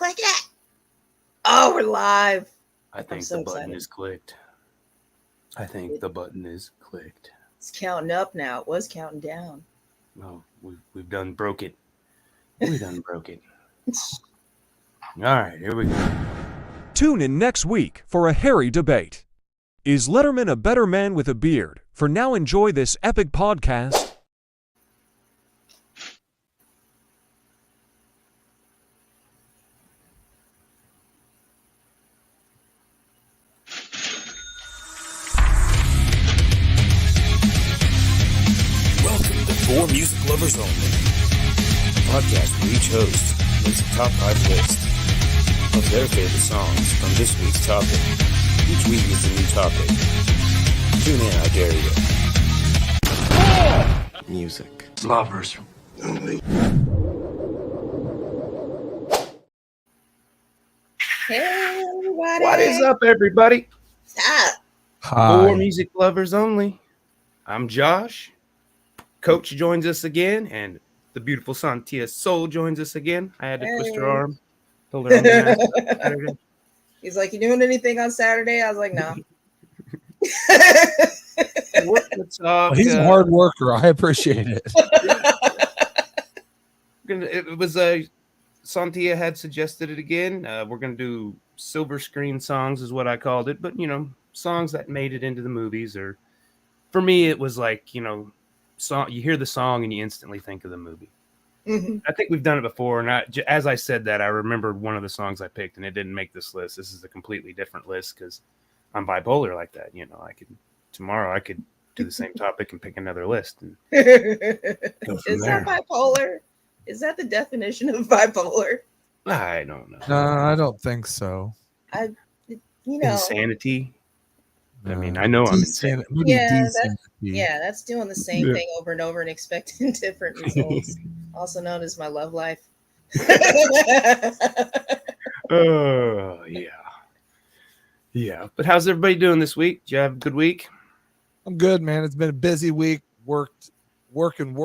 Click it. Oh, we're live. I think so the button excited. is clicked. I think the button is clicked. It's counting up now. It was counting down. No, we've done broke it. We done broke it. All right, here we go. Tune in next week for a hairy debate. Is Letterman a better man with a beard? For now, enjoy this epic podcast. Welcome to For Music Lovers Only, a podcast where each host makes a top 5 list of their favorite songs from this week's topic. Each week is a new topic. Tune in, I dare you. Music lovers only. Hey, everybody. What is up, everybody? Stop. For Music Lovers Only. I'm Josh. Coach joins us again, and the beautiful Sontia Soul joins us again. I had to twist her arm. Told her I'm gonna ask Saturday. He's like, you doing anything on Saturday? I was like, no. Let's talk, He's a hard worker. I appreciate it. It was Sontia had suggested it again. We're gonna do silver screen songs, is what I called it. But songs that made it into the movies, or for me, it was like song. You hear the song and you instantly think of the movie. Mm-hmm. I think we've done it before, and as I said that, I remembered one of the songs I picked, and it didn't make this list. This is a completely different list because I'm bipolar like that. Tomorrow I could do the same topic and pick another list. And Is that bipolar? Is that the definition of bipolar? I don't know. No, I don't think so. Insanity. I mean, I know I'm insane. That's doing the same thing over and over and expecting different results. Also known as my love life. Oh, yeah. But how's everybody doing this week? Did you have a good week? I'm good, man. It's been a busy week. Working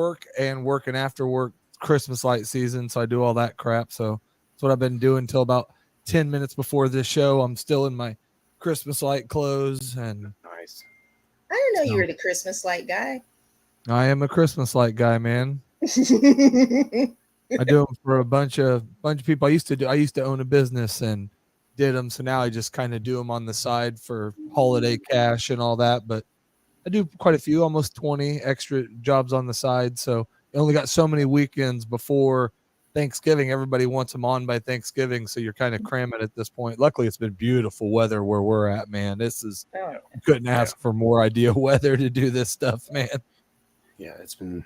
after work. Christmas light season, so I do all that crap. So that's what I've been doing till about 10 minutes before this show. I'm still in my Christmas light clothes, and nice. I didn't know you were the Christmas light guy. I am a Christmas light guy, man. I do them for a bunch of people. I used to own a business and did them, so now I just kind of do them on the side for holiday cash and all that. But I do quite a few, almost 20 extra jobs on the side. So you only got so many weekends before Thanksgiving. Everybody wants them on by Thanksgiving, so you're kind of cramming at this point. Luckily, it's been beautiful weather where we're at, man. Couldn't ask for more ideal weather to do this stuff, man. Yeah, it's been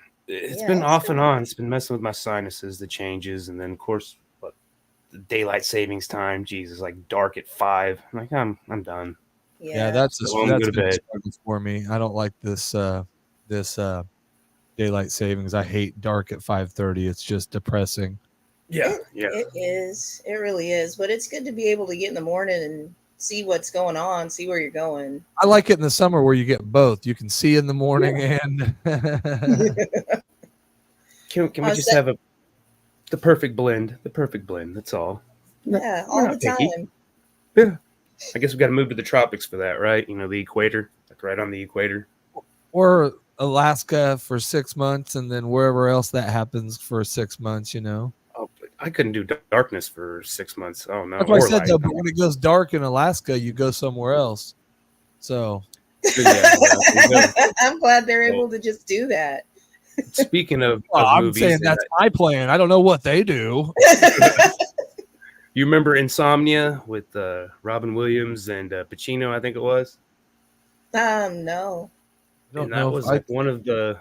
off and on. It's been messing with my sinuses, the changes, and then of course, the daylight savings time. Jesus, like dark at 5. I'm like, I'm done. Yeah, that's a struggle for me. I don't like this daylight savings. I hate dark at 5:30. It's just depressing. Yeah. It is. It really is. But it's good to be able to get in the morning and see what's going on, see where you're going. I like it in the summer where you get both. You can see in the morning and Can we just have the perfect blend? The perfect blend. That's all. Yeah, all the picky. time. Yeah. I guess we got to move to the tropics for that, right? The equator. Like right on the equator. or Alaska for 6 months, and then wherever else that happens for 6 months. Oh, but I couldn't do darkness for 6 months. Oh no. That's what I said though. But when it goes dark in Alaska, you go somewhere else. So I'm glad they're able to just do that. Speaking of I'm movies, saying that's my plan. I don't know what they do. You remember Insomnia with Robin Williams and Pacino? I think it was. No. And that was like one of the.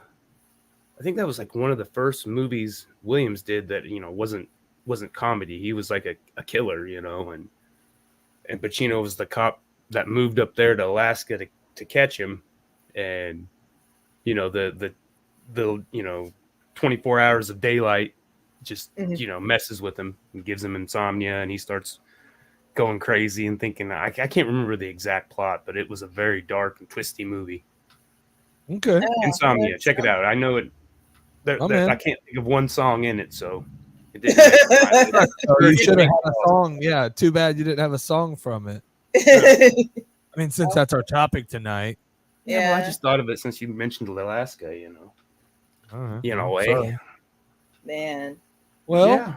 I think that was like one of the first movies Williams did that wasn't comedy. He was like a killer, and Pacino was the cop that moved up there to Alaska to catch him, and the 24 hours of daylight just messes with him and gives him insomnia, and he starts going crazy and thinking. I can't remember the exact plot, but it was a very dark and twisty movie. Okay, Insomnia, check it out. I know it. I can't think of one song in it, so It didn't make my list. Oh, you should have had a song. Yeah, too bad you didn't have a song from it. I mean, since that's our topic tonight. Yeah, well, I just thought of it since you mentioned Alaska, you know. In a way. Sorry. Man. Well, yeah.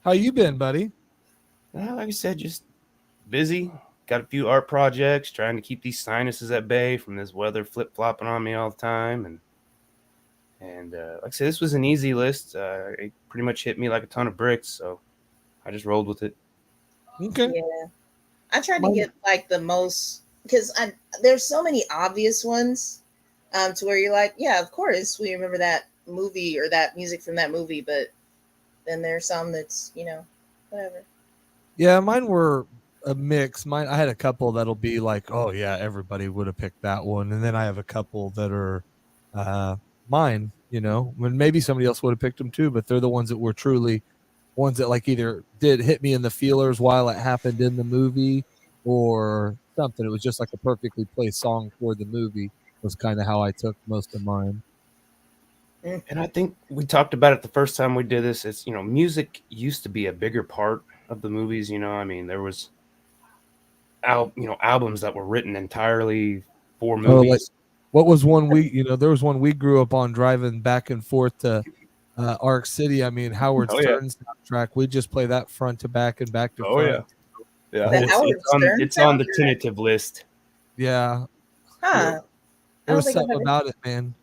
How you been, buddy? Well, like I said, just busy. Got a few art projects, trying to keep these sinuses at bay from this weather flip-flopping on me all the time. And like I said, this was an easy list. It pretty much hit me like a ton of bricks, so I just rolled with it. Okay. Yeah. I tried to get like the most, because there's so many obvious ones to where you're like, yeah, of course we remember that movie or that music from that movie, but then there's some that's, you know, whatever. Yeah, mine were a mix. I had a couple that'll be like, oh yeah, everybody would have picked that one, and then I have a couple that are mine. You know, when maybe somebody else would have picked them too, but they're the ones that were truly ones that like either did hit me in the feelers while it happened in the movie or something. It was just like a perfectly placed song for the movie. Was kind of how I took most of mine. And I think we talked about it the first time we did this. It's, you know, music used to be a bigger part of the movies. You know, I mean, there was, albums that were written entirely for movies. Like, what was one there was one we grew up on driving back and forth to Arc City. I mean, Howard Stern's soundtrack. We just play that front to back and back to front. Yeah. It's on the tentative list. Yeah. Huh. There was something about it, man.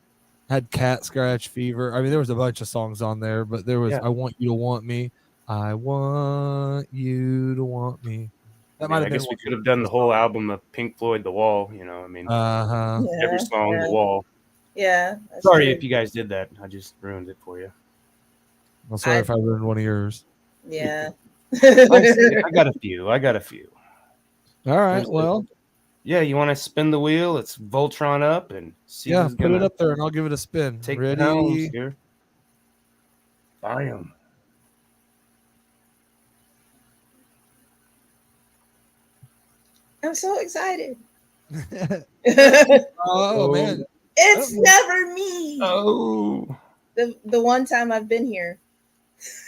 Had Cat Scratch Fever. I mean, there was a bunch of songs on there, but there was I Want You to Want Me. I Want You to Want Me. That might have been. I guess we could have done the whole album of Pink Floyd, The Wall. You know, I mean, every song, The Wall. Yeah. Sorry if you guys did that. I just ruined it for you. I'm sorry if I ruined one of yours. Yeah. I got a few. All right. Well. Yeah, you want to spin the wheel? Let's Voltron up and see. Yeah, put it up there, and I'll give it a spin. Take Ready? the helms here. Bam. I'm so excited. Oh man, it's never me. Oh, the one time I've been here.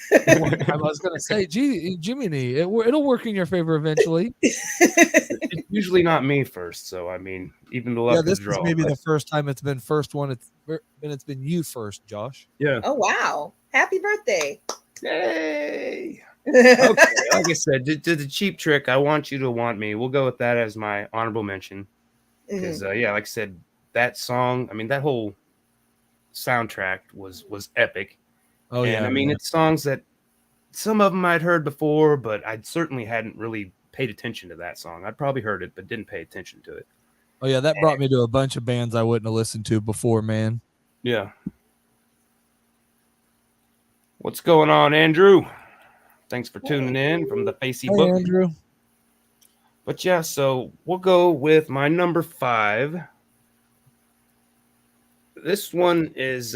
I was gonna say, Jiminy, it'll work in your favor eventually. It's usually not me first, so I mean, even the luck this is draw. Is maybe the first time it's been first one. It's been you first, Josh. Yeah. Oh wow! Happy birthday! Yay! Okay, like I said, did the Cheap Trick. I Want You to Want Me. We'll go with that as my honorable mention because, like I said, that song. I mean, that whole soundtrack was epic. Oh and, I mean, it's songs that some of them I'd heard before, but I certainly hadn't really paid attention to that song. I'd probably heard it, but didn't pay attention to it. Oh yeah, that brought me to a bunch of bands I wouldn't have listened to before, man. Yeah. What's going on, Andrew? Thanks for tuning in from the Facey Book. Andrew. But yeah, so we'll go with my number 5. This one is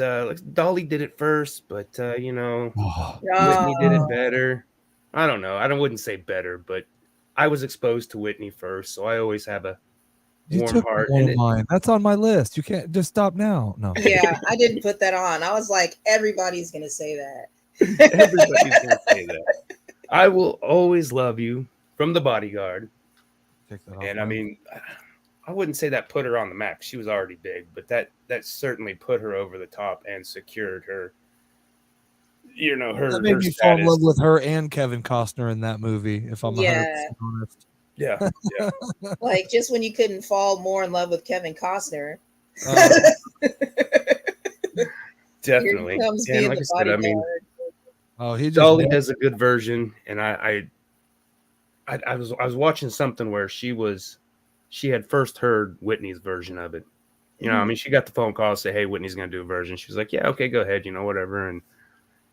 Dolly did it first, but Whitney did it better. I don't know. I wouldn't say better, but I was exposed to Whitney first, so I always have a warm heart. One of mine. That's on my list. You can't just stop now. No. Yeah, I didn't put that on. I was like, everybody's gonna say that. Everybody's gonna say that. I Will Always Love You from The Bodyguard. And I mean, I wouldn't say that put her on the map. She was already big, but that certainly put her over the top and secured her. You know, her. That made me fall in love with her and Kevin Costner in that movie. If I'm 100% honest. Yeah. Like just when you couldn't fall more in love with Kevin Costner. Definitely. And like I said, I mean, Dolly does a good version, and I was watching something where she had first heard Whitney's version of it. You know, I mean, she got the phone call, say, "Hey, Whitney's gonna do a version." She was like, "Yeah, okay, go ahead," whatever.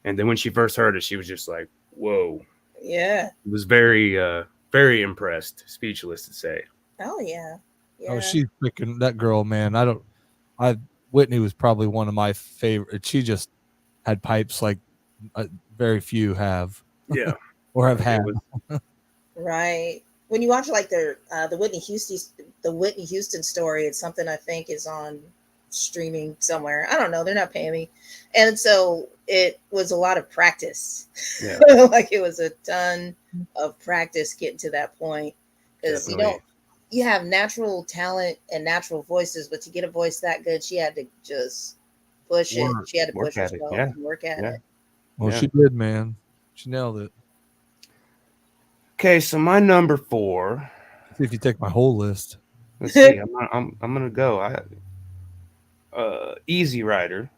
And then when she first heard it, she was just like, "Whoa!" Yeah, it was very, very impressed, speechless to say. Oh yeah. Oh, she's freaking that girl, man. Whitney was probably one of my favorite. She just had pipes like very few have. Yeah, or have had. Right. When you watch like the Whitney Houston story, it's something I think is on streaming somewhere. I don't know. They're not paying me. And so it was a lot of practice. Yeah. Like it was a ton of practice getting to that point. Because you have natural talent and natural voices, but to get a voice that good, she had to just push it. She had to push herself and work at it. Well, she did, man. She nailed it. Okay, so my number 4. See if you take my whole list. Let's see. I'm gonna go. Easy Rider.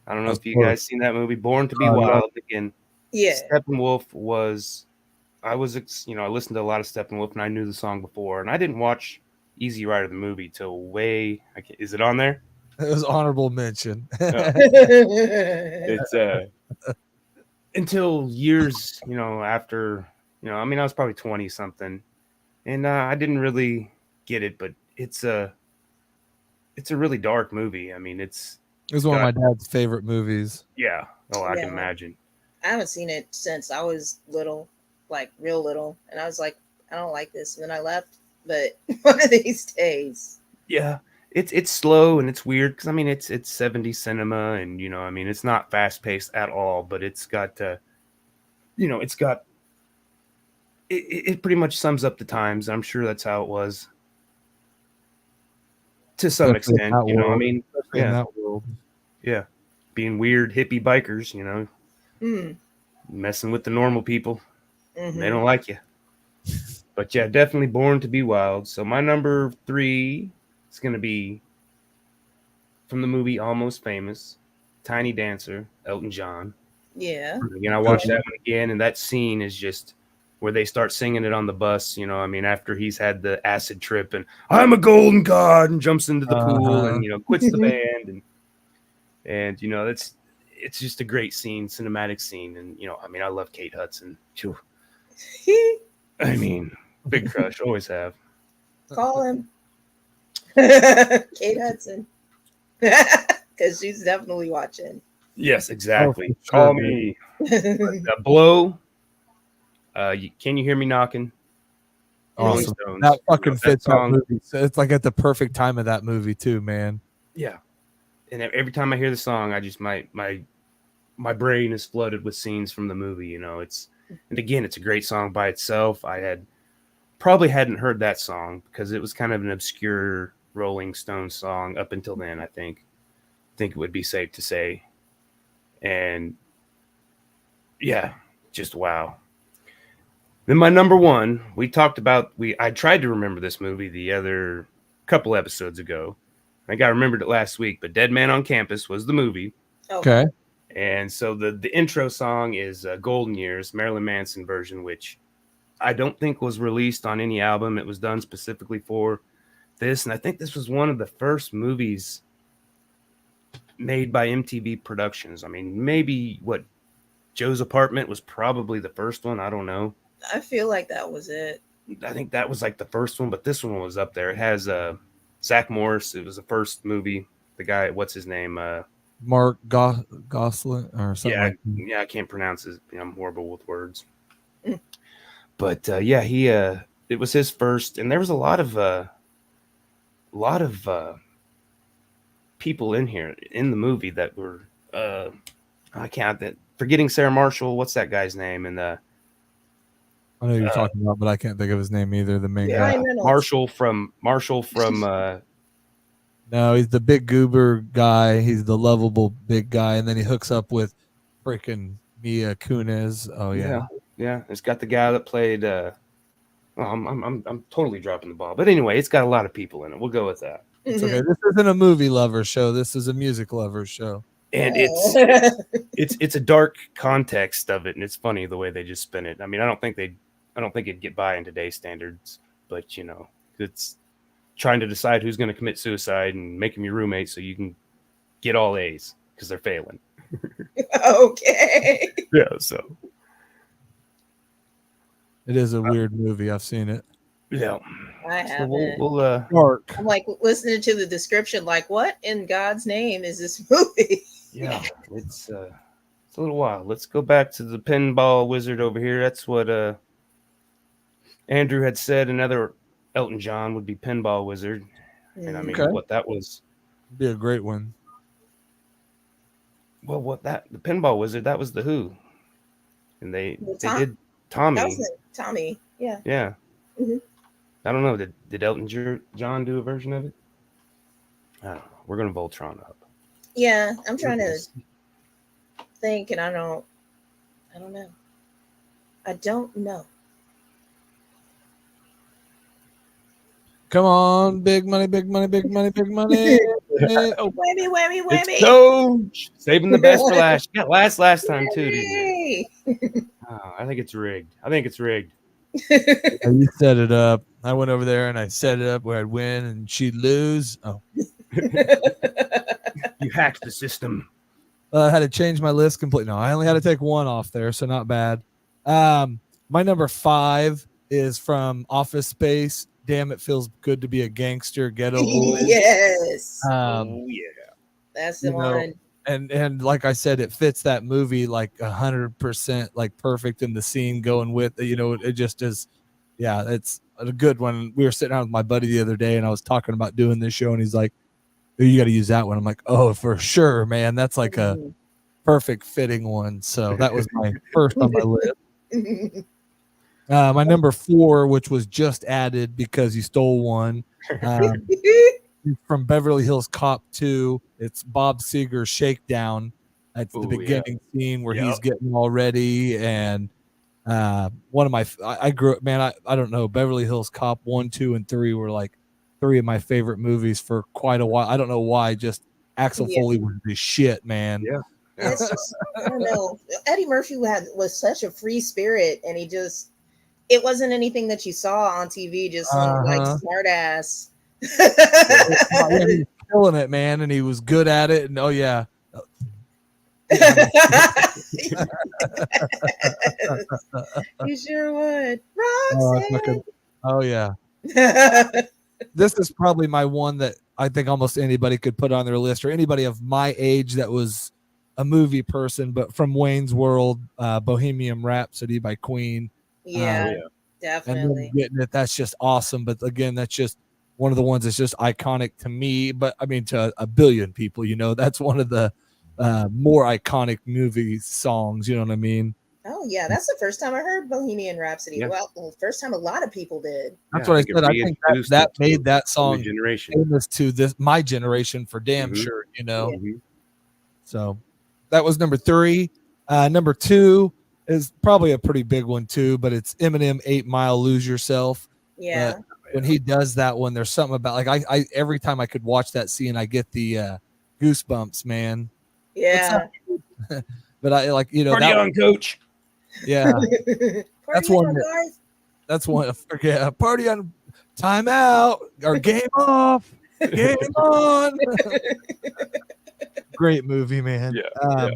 I don't know if you guys seen that movie, Born to Be Wild. Again, yeah. Steppenwolf was. I listened to a lot of Steppenwolf, and I knew the song before, and I didn't watch Easy Rider the movie till way. Is it on there? It was honorable mention. It's until years, after. I was probably 20 something, and I didn't really get it, but it's a really dark movie. I mean, it was one of my dad's favorite movies. Yeah. Oh, I can imagine. I haven't seen it since I was little, like real little, and I was like, I don't like this, and then I left. But one of these days, yeah, it's slow and it's weird because it's 70s cinema, and it's not fast paced at all, but it's got It pretty much sums up the times. I'm sure that's how it was to some extent. That world. Yeah, being weird hippie bikers, messing with the normal people. Mm-hmm. They don't like you. But yeah, definitely Born to Be Wild. So my number 3 is going to be from the movie Almost Famous, Tiny Dancer, Elton John. Yeah. Again, I watched that one again, and that scene is just where they start singing it on the bus, after he's had the acid trip and I'm a golden god and jumps into the pool and, quits the band. And it's just a great scene, cinematic scene. And, I love Kate Hudson. Big crush, always have. Call him. Kate Hudson. Because she's definitely watching. Yes, exactly. Call me. Blow. Can You Hear Me Knocking? Awesome. That fucking fits that movie. So it's like at the perfect time of that movie too, man. Yeah. And every time I hear the song, I just my brain is flooded with scenes from the movie. And again, it's a great song by itself. I probably hadn't heard that song because it was kind of an obscure Rolling Stones song up until then. I think it would be safe to say. And yeah, just wow. Then my number 1, we talked about, I tried to remember this movie the other couple episodes ago. I think I remembered it last week, but Dead Man on Campus was the movie. Okay. And so the intro song is Golden Years, Marilyn Manson version, which I don't think was released on any album. It was done specifically for this. And I think this was one of the first movies made by MTV Productions. Maybe Joe's Apartment was probably the first one. I don't know. I feel like that was it. I think that was like the first one, but this one was up there. It has Zach Morris. It was the first movie. The guy, what's his name? Mark Gosling or something. Yeah, I can't pronounce it. I'm horrible with words. But it was his first, and there was a lot of people in here in the movie that were forgetting Sarah Marshall. What's that guy's name? And I know who you're talking about, but I can't think of his name either. The main guy, Marshall from. No, he's the big goober guy. He's the lovable big guy, and then he hooks up with freaking Mia Kunis. Oh yeah. It's got the guy that played. I'm totally dropping the ball, but anyway, it's got a lot of people in it. We'll go with that. It's okay. This isn't a movie lover show. This is a music lover show. And it's a dark context of it, and it's funny the way they just spin it. I don't think it'd get by in today's standards, but it's trying to decide who's going to commit suicide and make them your roommate so you can get all A's because they're failing. Okay. Yeah, so it is a weird movie. I've seen it. Yeah, I haven't. We'll dark. I'm like listening to the description, like, what in God's name is this movie? Yeah, it's a little wild. Let's go back to the pinball wizard over here. That's what Andrew had said. Another Elton John would be pinball wizard, and what that was Be a great one. Well, the Pinball Wizard, that was the Who, and they did Tommy. That was Tommy. Yeah. Yeah. Mm-hmm. I don't know. Did Elton John do a version of it? I don't know. We're gonna Voltron up. Yeah, I'm trying to think, and I don't know. I don't know. Come on, big money, big money, big money, big money. Oh, whammy. It's Coach saving the best for last. You got last time too, didn't you? Oh, I think it's rigged. You set it up. I went over there and I set it up where I'd win and she'd lose. Oh, you hacked the system. I had to change my list completely. No, I only had to take one off there, so not bad. My number 5 is from Office Space. Damn, it feels good to be a gangster, Ghetto Boys. Yes. Oh yeah, that's the one. And like I said, it fits that movie like 100%, like perfect in the scene going with. It just is. Yeah, it's a good one. We were sitting down with my buddy the other day, and I was talking about doing this show, and he's like, "Oh, you got to use that one." I'm like, "Oh, for sure, man. That's like a perfect fitting one." So that was my first on my list. My number 4, which was just added because you stole one, from Beverly Hills Cop 2. It's Bob Seger's Shakedown. That's the beginning scene where he's getting all ready. And one of my, I grew up, man, I don't know, Beverly Hills Cop 1, 2, and 3 were like 3 of my favorite movies for quite a while. I don't know why, just Axel Foley was the shit, man. Yeah. It's just, I don't know. Eddie Murphy was such a free spirit, and it wasn't anything that you saw on TV, just some like smart ass. He was killing it, man, and he was good at it. And you sure would. Oh yeah. This is probably my one that I think almost anybody could put on their list, or anybody of my age that was a movie person. But from Wayne's World, Bohemian Rhapsody by Queen. Yeah, definitely. And getting it, that's just awesome. But again, that's just one of the ones that's just iconic to me. But I mean, to a billion people, that's one of the more iconic movie songs. You know what I mean? Oh yeah, that's the first time I heard Bohemian Rhapsody. Yeah. Well, first time a lot of people did. That's what I said. I think that made that song famous to my generation for damn sure. So that was number 3. Number 2 is probably a pretty big one too, but it's Eminem 8 Mile Lose Yourself. Yeah. When he does that one, there's something about like I every time I could watch that scene, I get the goosebumps, man. Yeah. But I like, party that on, Coach. Yeah. That's one. That's one. Yeah. Party on, time out, or game off, game on. Great movie, man. Yeah.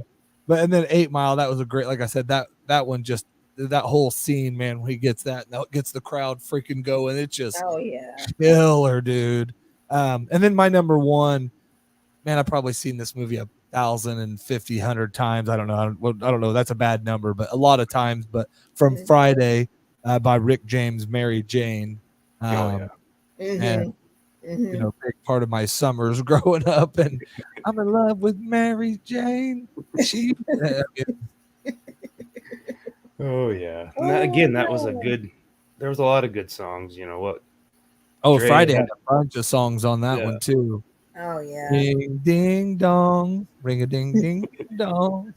But and then 8 Mile, that was a great, like I said, that one just, that whole scene, man, when he gets that gets the crowd freaking going. It's just killer, dude. And then my number 1, man, I've probably seen this movie 1,050 times. I don't know. That's a bad number, but a lot of times. But from Friday by Rick James, Mary Jane. And big part of my summers growing up, and I'm in love with Mary Jane. Oh yeah. Again, that was a good. There was a lot of good songs. You know what? Oh, Dre Friday had a bunch of songs on that one too. Oh yeah. Ding ding dong, ring a ding ding dong.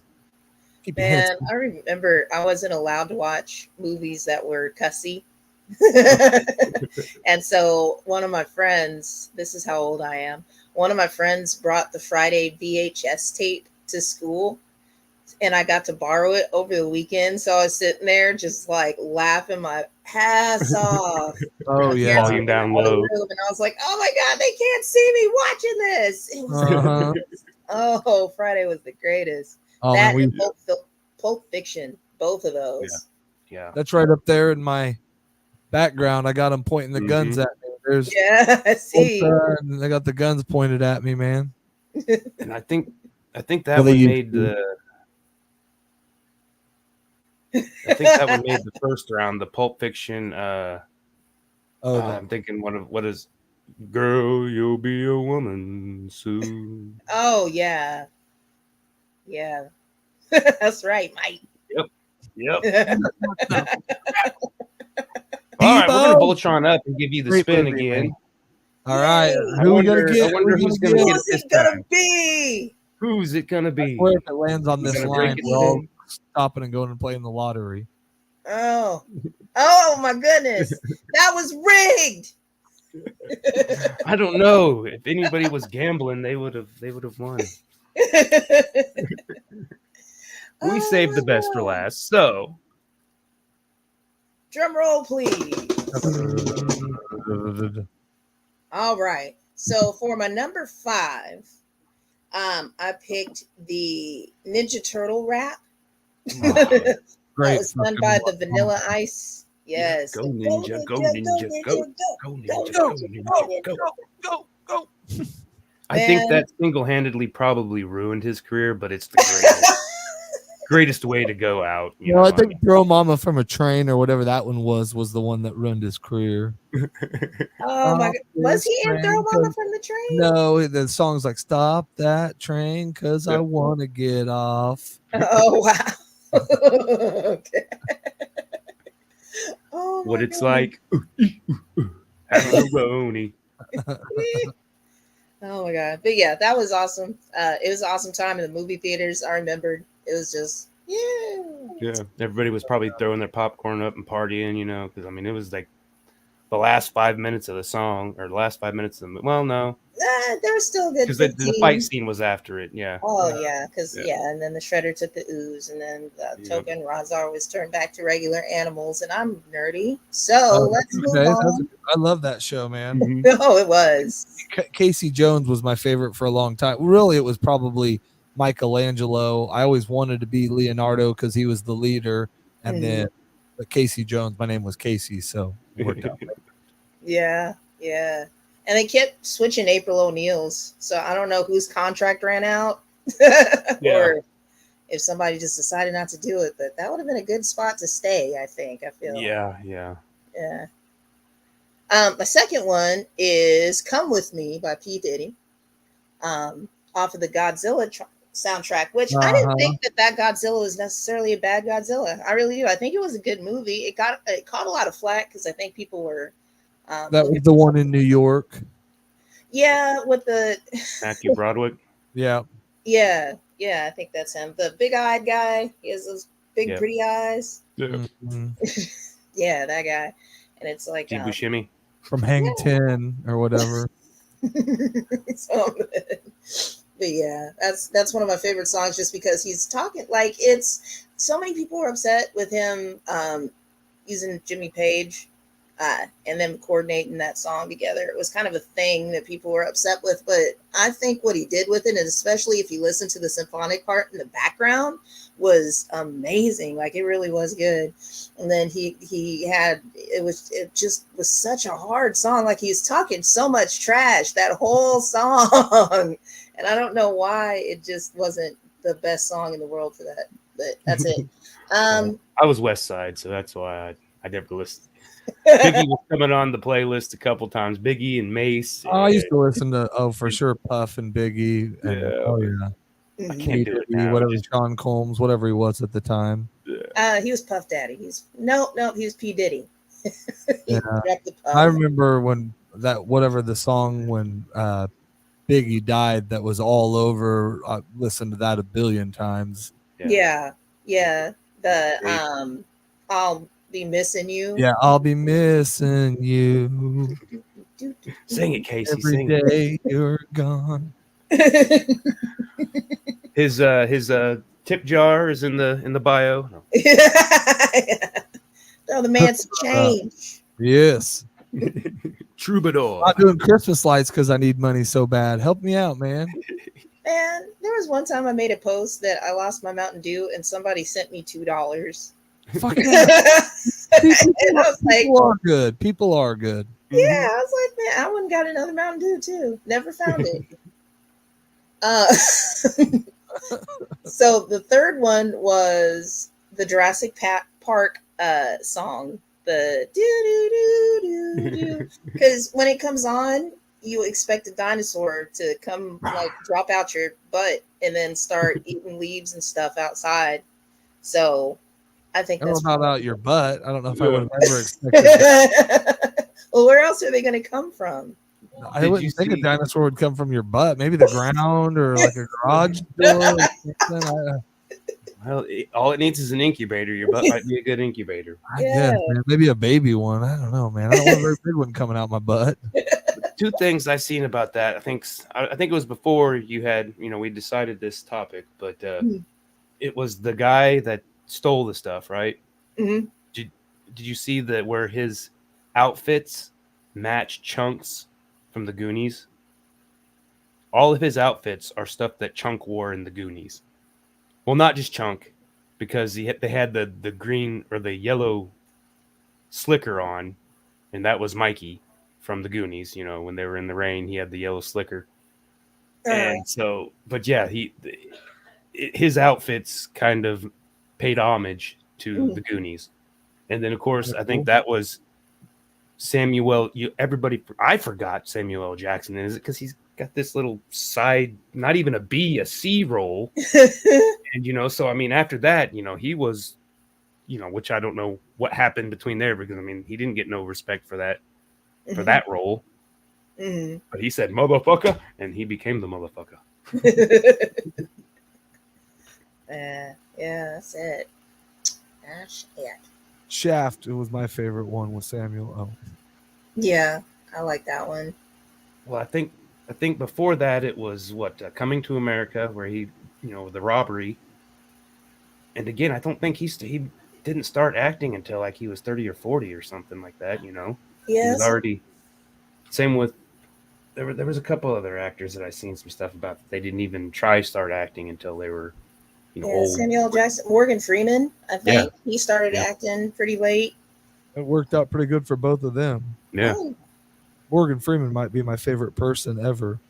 Man, I remember I wasn't allowed to watch movies that were cussy. And so one of my friends, this is how old I am, one of my friends brought the Friday VHS tape to school, and I got to borrow it over the weekend. So I was sitting there just like laughing my ass off. Oh yeah, volume down low. And I was like, oh my god, they can't see me watching this. It was Friday was the greatest. That and Pulp Fiction, both of those. Yeah, that's right up there in my background. I got them pointing the guns at me. There's I see. And they got the guns pointed at me, man. And I think that one made the. I think that one made the first round. The Pulp Fiction. I'm thinking what is Girl, you'll be a woman soon. Oh yeah, yeah. That's right, Mike. Yep. All right, we're gonna Voltron up and give you the Great spin movie, again. man. All right, Yay. who we gonna get? I wonder who's gonna Who get it is this it gonna time. be? Who's it gonna be? Where if it lands on We're this gonna break line, it we're all today. stopping and going and playing the lottery. Oh my goodness, that was rigged. I don't know. If anybody was gambling, they would have won. We saved the best for last. So, drum roll, please. All right. So for my number 5, I picked the Ninja Turtle rap. That was done by the Vanilla Ice. Yes. Go ninja, go ninja, go ninja, go. I think that single-handedly probably ruined his career, but it's the greatest way to go out. You know, I think Throw Mama from a Train or whatever that one was the one that ruined his career. Oh my God. Was he in Throw Mama from the Train? No, the song's like "Stop That Train" because I want to get off. Oh wow. Okay. Oh, what it's like. Macaroni. Oh my God. But yeah, that was awesome. It was an awesome time in the movie theaters. I remembered it was just, yeah. Everybody was probably throwing their popcorn up and partying, you know, because I mean, it was like the last 5 minutes of the song or the last 5 minutes of the well, no. There was still good because the fight scene was after it. Yeah. Oh yeah, because and then the Shredder took the ooze, and then Toka and Razar was turned back to regular animals. And I'm nerdy, so let's move on. I love that show, man. No, it was. Casey Jones was my favorite for a long time. Really, it was probably Michelangelo. I always wanted to be Leonardo because he was the leader, and then Casey Jones. My name was Casey, so it worked out. Yeah. And they kept switching April O'Neil's, so I don't know whose contract ran out, or if somebody just decided not to do it. But that would have been a good spot to stay. I think. I feel. Yeah. My second one is "Come With Me" by P. Diddy, off of the Godzilla soundtrack. Which I didn't think that Godzilla was necessarily a bad Godzilla. I really do. I think it was a good movie. It caught a lot of flack because I think people were. That was the one in New York. Yeah, with the Matthew Broderick. Yeah, I think that's him. The big-eyed guy. He has those big, pretty eyes. Yeah. Yeah, that guy. And it's like Buscemi from Hang 10 or whatever. But yeah, that's one of my favorite songs, just because he's talking like it's so many people were upset with him using Jimmy Page. And then coordinating that song together. It was kind of a thing that people were upset with, but I think what he did with it, and especially if you listen to the symphonic part in the background, was amazing. Like, it really was good. And then it just was such a hard song. Like, he's talking so much trash that whole song. And I don't know why it just wasn't the best song in the world for that, but that's it. I was West Side, so that's why I never listened. Biggie was coming on the playlist a couple times. Biggie and Mace. I used to listen to for sure Puff and Biggie. And, I can't do it now. Whatever, Sean Combs, whatever he was at the time. He was Puff Daddy. He was P. Diddy. I remember when the song when Biggie died, that was all over. I listened to that a billion times. Yeah. The I'll be missing you. Yeah, I'll be missing you. Sing it, Casey. Every day you're gone. His tip jar is in the bio. No. Throw the man some change. Yes. Troubadour. I'm doing Christmas lights because I need money so bad. Help me out, man. Man, there was one time I made a post that I lost my Mountain Dew and somebody sent me $2. Fuck yeah. People are good. People are good. Yeah, I was like, man, I went and got another Mountain Dew too. Never found it. So the third one was the Jurassic Park song, the do do do do Because when it comes on, you expect a dinosaur to come like drop out your butt and then start eating leaves and stuff outside. So I think I don't that's know about your butt. I don't know if I would have ever expected that. Well, where else are they going to come from? I wouldn't think a dinosaur would come from your butt. Maybe the ground or like a garage door. Well, all it needs is an incubator. Your butt might be a good incubator. I guess, man. Maybe a baby one. I don't know, man. I don't want a very big one coming out my butt. Two things I've seen about that. I think it was before you had, we decided this topic, but it was the guy that stole the stuff, right? Mm-hmm. Did you see that where his outfits match Chunk's from the Goonies? All of his outfits are stuff that Chunk wore in the Goonies. Well, not just Chunk, because they had the green or the yellow slicker on, and that was Mikey from the Goonies. When they were in the rain, he had the yellow slicker. And so, but yeah, his outfits kind of paid homage to the Goonies. And then, of course, I think that was Samuel. I forgot Samuel L. Jackson. Is it because he's got this little side, not even a B, a C role? And, so, I mean, after that, he was, which I don't know what happened between there, because, I mean, he didn't get no respect for that role. Mm-hmm. But he said, motherfucker, and he became the motherfucker. Yeah, that's it. That's it. Shaft, it was my favorite one with Samuel. Oh. Yeah, I like that one. Well, I think before that it was Coming to America, where he, the robbery. And again, I don't think he didn't start acting until like he was 30 or 40 or something like that. Yes. He was already. Same with there was a couple other actors that I seen some stuff about that they didn't even try start acting until they were, old. Samuel L. Jackson, Morgan Freeman, I think he started acting pretty late. It worked out pretty good for both of them. Yeah. Oh. Morgan Freeman might be my favorite person ever.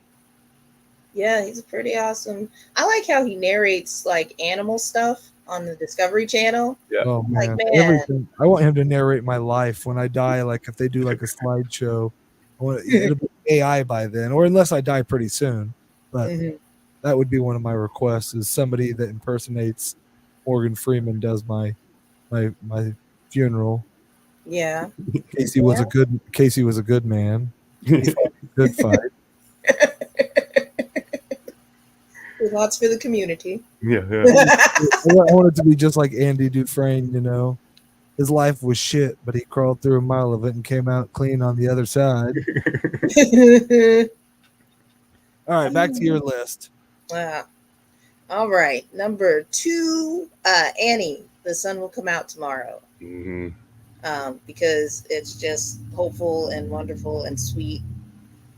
Yeah, he's pretty awesome. I like how he narrates like animal stuff on the Discovery Channel. Yeah. Oh man, man. Everything. I want him to narrate my life when I die. Like if they do like a slideshow, it'll be AI by then, or unless I die pretty soon. But that would be one of my requests: is somebody that impersonates Morgan Freeman does my funeral. Yeah. Casey was a good man. He fought a good fight. Lots for the community. Yeah. I want it to be just like Andy Dufresne, His life was shit, but he crawled through a mile of it and came out clean on the other side. All right, back to your list. All right, number 2, Annie, The Sun Will Come Out Tomorrow. Mm-hmm. Because it's just hopeful and wonderful and sweet,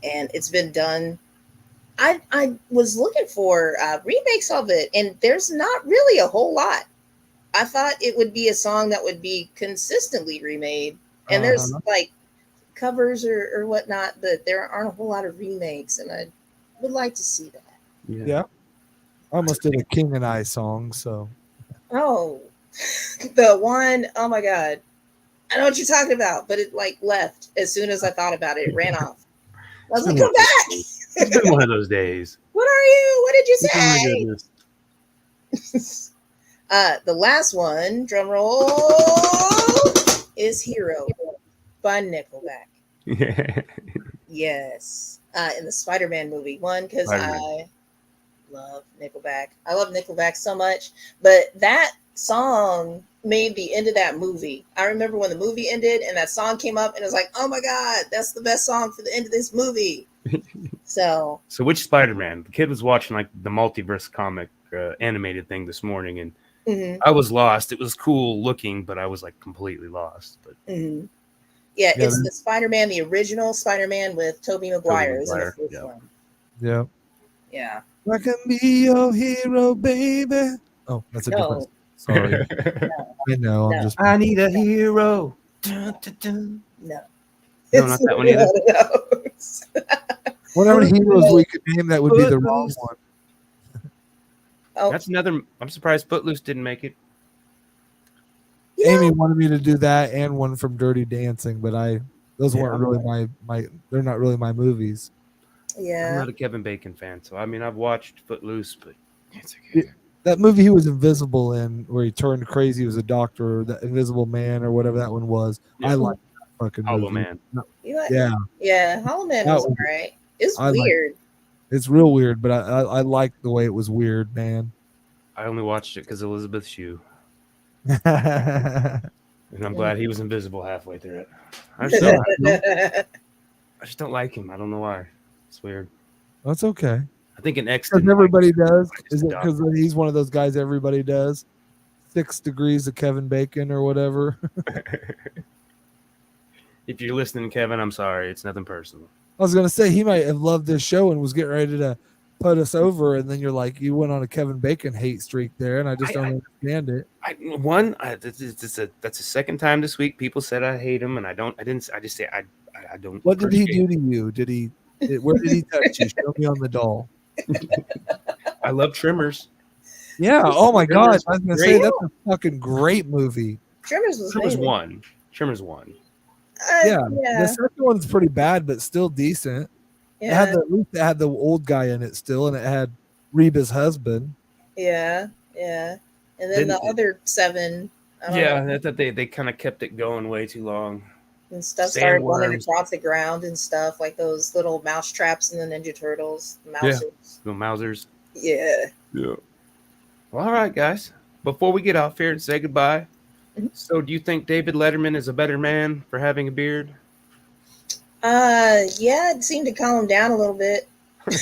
and it's been done. I was looking for remakes of it, and there's not really a whole lot. I thought it would be a song that would be consistently remade, and there's like covers or whatnot, but there aren't a whole lot of remakes, and I would like to see that. Yeah. I almost did a King and I song, so. Oh, the one, oh my God. I know what you're talking about, but it like left as soon as I thought about it. It ran off. I was like, come back. It's been one of those days. What are you? What did you say? Oh, The last one, drum roll, is Hero by Nickelback. Yeah. Yes. In the Spider-Man movie. One, because I love Nickelback. I love Nickelback so much. But that song made the end of that movie. I remember when the movie ended and that song came up and it was like, oh my God, that's the best song for the end of this movie. So which Spider-Man? The kid was watching like the multiverse comic animated thing this morning, and I was lost. It was cool looking, but I was like completely lost. But yeah, it's the Spider-Man, the original Spider-Man with Tobey Maguire. Yeah. Yeah. I can be your hero, baby. Oh, that's a different. Sorry. I know. I need a hero. Dun, dun, dun. No. No, not that one either. Whatever heroes we could name, that would be the wrong one. Oh. That's another. I'm surprised Footloose didn't make it. Yeah. Amy wanted me to do that and one from Dirty Dancing, but I those weren't really my. They're not really my movies. Yeah, I'm not a Kevin Bacon fan, so I mean I've watched Footloose, but it's okay. That movie he was invisible in, where he turned crazy, was a doctor, or the Invisible Man, or whatever that one was. Yeah. I like that fucking Hollow movie. Man. yeah. Hollow Man was alright. It's weird. It's real weird, but I like the way it was weird, man. I only watched it because Elizabeth Shue, That's and I'm glad he was invisible halfway through it. I just don't like him. I don't know why. It's weird. okay. I think an ex. Because everybody does. Is it because he's one of those guys everybody does? 6 degrees of Kevin Bacon or whatever. If you're listening, Kevin, I'm sorry. It's nothing personal. I was gonna say he might have loved this show and was getting ready to put us over, and then you're like, you went on a Kevin Bacon hate streak there, and I just don't understand it. That's the second time this week people said I hate him, and I just say I don't. What did he do to you? Where did he touch you? Show me on the doll. I love Trimmers. Yeah. Oh my God. I was gonna say Great. that's a fucking great movie. Trimmers was won. Trimmers won. Yeah. The second one's pretty bad, but still decent. Yeah. At least it had the old guy in it still, and it had Reba's husband. Yeah. And then the other 7. I thought they kind of kept it going way too long. And stuff started running across the ground and stuff, like those little mouse traps in the Ninja Turtles. Mousers. No Mausers. Yeah. Well, all right, guys. Before we get off here and say goodbye, so do you think David Letterman is a better man for having a beard? Yeah, it seemed to calm him down a little bit. Took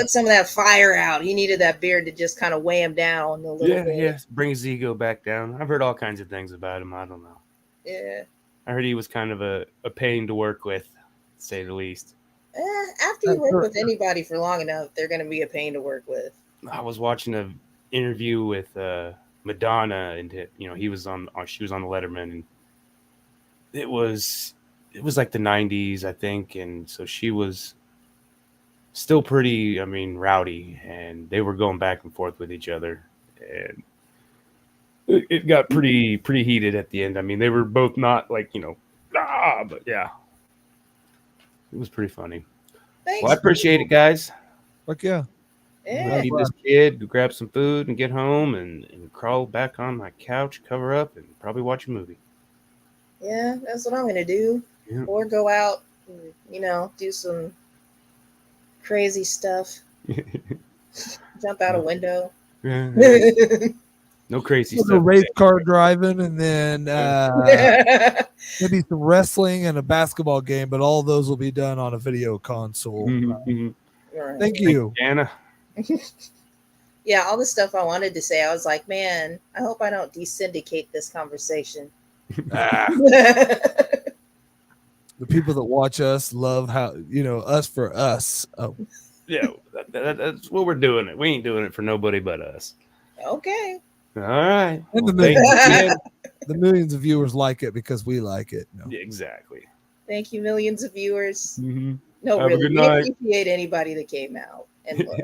some of that fire out. He needed that beard to just kind of weigh him down a little bit. Yeah, bring his ego back down. I've heard all kinds of things about him. I don't know. Yeah. I heard he was kind of a pain to work with, to say the least. After you work with anybody for long enough, they're going to be a pain to work with. I was watching an interview with Madonna, and she was on the Letterman, and it was like the 90s, I think, and so she was still pretty, rowdy, and they were going back and forth with each other, and it got pretty heated at the end. They were both not like, but yeah, it was pretty funny. Thanks. Well, I appreciate it, guys. Fuck yeah. I need this kid to grab some food and get home and crawl back on my couch, cover up, and probably watch a movie. Yeah, that's what I'm going to do. Yeah. Or go out and, do some crazy stuff. Jump out a window. No crazy stuff. Race car driving, and then maybe some wrestling and a basketball game, but all those will be done on a video console. Right. Thank you, Anna. Yeah, all the stuff I wanted to say, I was like, man, I hope I don't desyndicate this conversation. The people that watch us love how us for us. Oh. Yeah, that's what we're doing. We ain't doing it for nobody but us. Okay. All right. And the millions of viewers like it because we like it. No. Yeah, exactly. Thank you, millions of viewers. Mm-hmm. No, Have really, a good we night. appreciate anybody that came out and looked.